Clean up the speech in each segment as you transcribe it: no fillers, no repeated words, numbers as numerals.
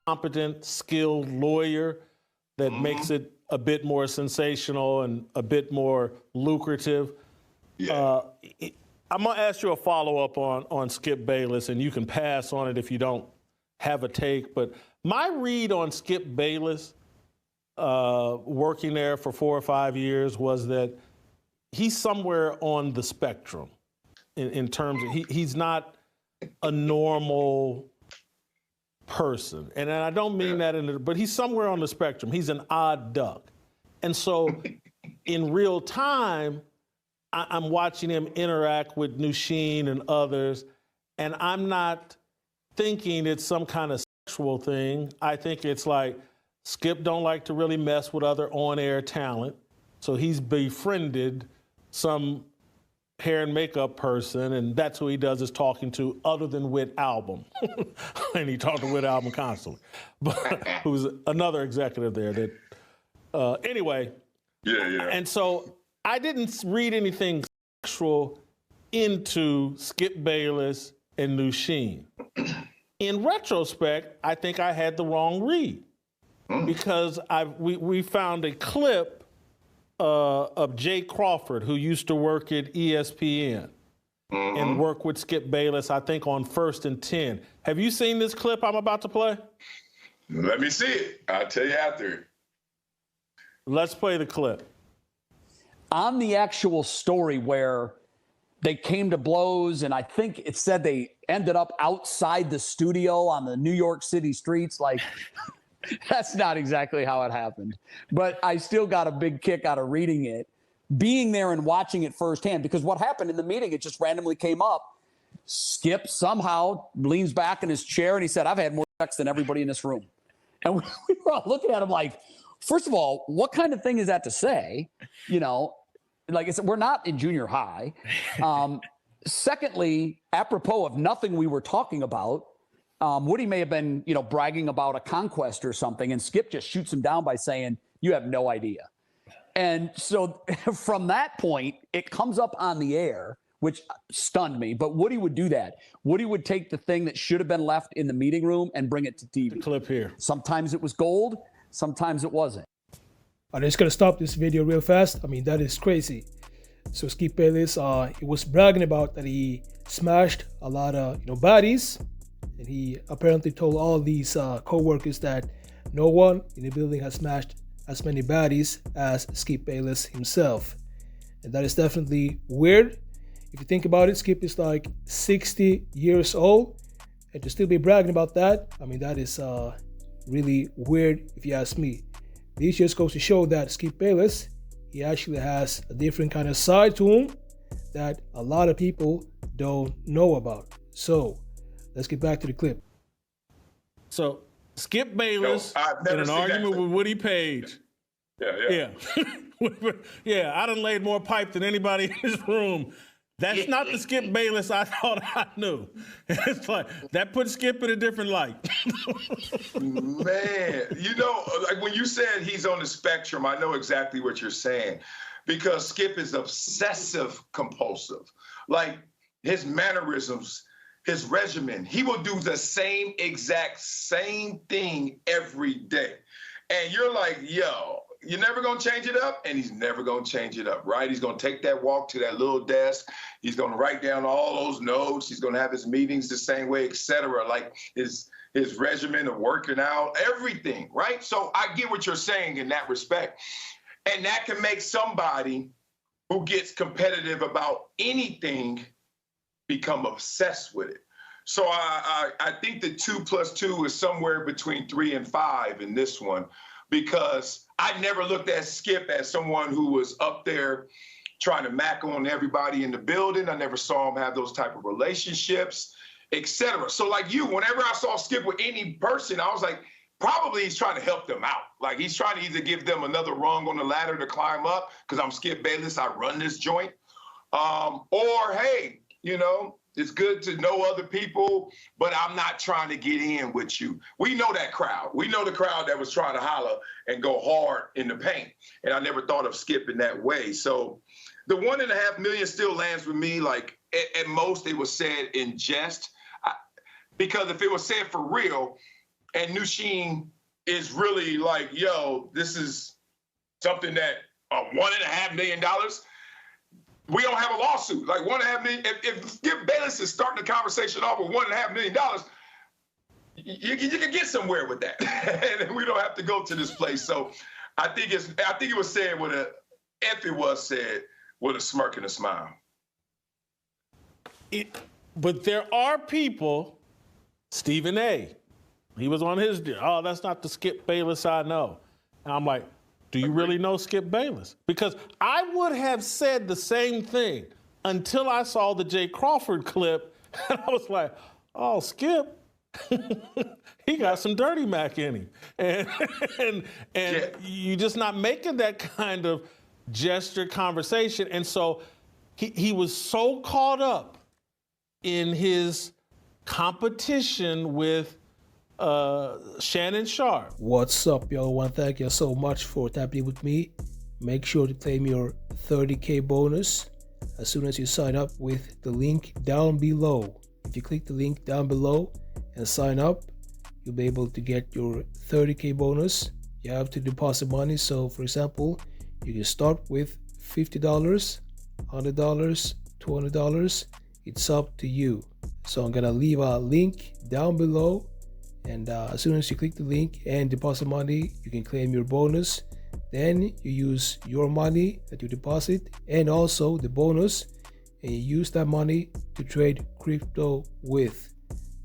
competent, skilled lawyer that makes it a bit more sensational and a bit more lucrative. Yeah. I'm going to ask you a follow-up on Skip Bayless, and you can pass on it if you don't have a take. But my read on Skip Bayless, working there for 4 or 5 years, was that he's somewhere on the spectrum in terms of he's not a normal person. And I don't mean that, but he's somewhere on the spectrum. He's an odd duck. And so in real time, I'm watching him interact with Nushin and others, and I'm not thinking it's some kind of sexual thing. I think it's like Skip don't like to really mess with other on-air talent, so he's befriended some hair and makeup person, and that's who he does his talking to other than Whit Album. And he talked to Whit Album constantly. But who's another executive there that, anyway. Yeah. And so I didn't read anything sexual into Skip Bayless and Nushin. In retrospect, I think I had the wrong read because we found a clip of Jay Crawford, who used to work at ESPN and work with Skip Bayless, I think, on First and 10. Have you seen this clip I'm about to play? Let me see it. I'll tell you after. Let's play the clip. On the actual story where they came to blows, and I think it said they ended up outside the studio on the New York City streets, like, that's not exactly how it happened. But I still got a big kick out of reading it, being there and watching it firsthand, because what happened in the meeting, it just randomly came up. Skip somehow leans back in his chair and he said, "I've had more sex than everybody in this room." And we were all looking at him like, first of all, what kind of thing is that to say? You know, like I said, we're not in junior high. Secondly, apropos of nothing we were talking about, Woody may have been, bragging about a conquest or something, and Skip just shoots him down by saying, "You have no idea." And so from that point, it comes up on the air, which stunned me. But Woody would do that. Woody would take the thing that should have been left in the meeting room and bring it to TV. The clip here. Sometimes it was gold. Sometimes it wasn't. I'm just going to stop this video real fast. I mean, that is crazy. So Skip Bayless, he was bragging about that he smashed a lot of, bodies. And he apparently told all these co-workers that no one in the building has smashed as many bodies as Skip Bayless himself. And that is definitely weird. If you think about it, Skip is like 60 years old. And to still be bragging about that, I mean, that is really weird if you ask me. This just goes to show that Skip Bayless, he actually has a different kind of side to him that a lot of people don't know about. So let's get back to the clip. So Skip Bayless in an argument with Woody Page. Yeah. Yeah, I done laid more pipe than anybody in this room. That's not the Skip Bayless I thought I knew. It's like, that put Skip in a different light. Man, like when you said he's on the spectrum, I know exactly what you're saying, because Skip is obsessive compulsive. Like his mannerisms, his regimen, he will do the same exact same thing every day. And you're like, yo, you're never going to change it up? And he's never going to change it up, right? He's going to take that walk to that little desk. He's going to write down all those notes. He's going to have his meetings the same way, et cetera. Like his regimen of working out, everything, right? So I get what you're saying in that respect. And that can make somebody who gets competitive about anything become obsessed with it. So I think the 2 + 2 is somewhere between 3 and 5 in this one, because I never looked at Skip as someone who was up there trying to mac on everybody in the building. I never saw him have those type of relationships, et cetera. So like you, whenever I saw Skip with any person, I was like, probably he's trying to help them out. Like he's trying to either give them another rung on the ladder to climb up, because I'm Skip Bayless, I run this joint. Or, hey, it's good to know other people, but I'm not trying to get in with you. We know that crowd. We know the crowd that was trying to holler and go hard in the paint. And I never thought of Skip in that way. So the 1.5 million still lands with me. Like at most it was said in jest, because if it was said for real, and Nushin is really like, yo, this is something that $1.5 million. We don't have a lawsuit. Like $1.5 million. If Skip Bayless is starting the conversation off with $1.5 million, you can get somewhere with that, and we don't have to go to this place. So I think it was said with if it was said with a smirk and a smile. But there are people, Stephen A., he was on his deal. Oh, that's not the Skip Bayless I know. And I'm like, do you really know Skip Bayless? Because I would have said the same thing until I saw the Jay Crawford clip, and I was like, oh, Skip, he got some dirty Mac in him. And you're just not making that kind of gesture conversation. And so he was so caught up in his competition with Shannon Sharpe. What's up, y'all? I want to thank you so much for tapping with me. Make sure to claim your 30K bonus as soon as you sign up with the link down below. If you click the link down below and sign up, you'll be able to get your 30K bonus. You have to deposit money. So for example, you can start with $50, $100, $200. It's up to you. So I'm gonna leave a link down below, and as soon as you click the link and deposit money, you can claim your bonus. Then you use your money that you deposit and also the bonus, and you use that money to trade crypto with.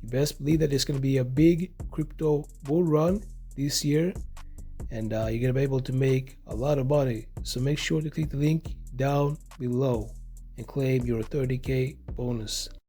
You best believe that it's going to be a big crypto bull run this year, and you're going to be able to make a lot of money. So make sure to click the link down below and claim your 30K bonus.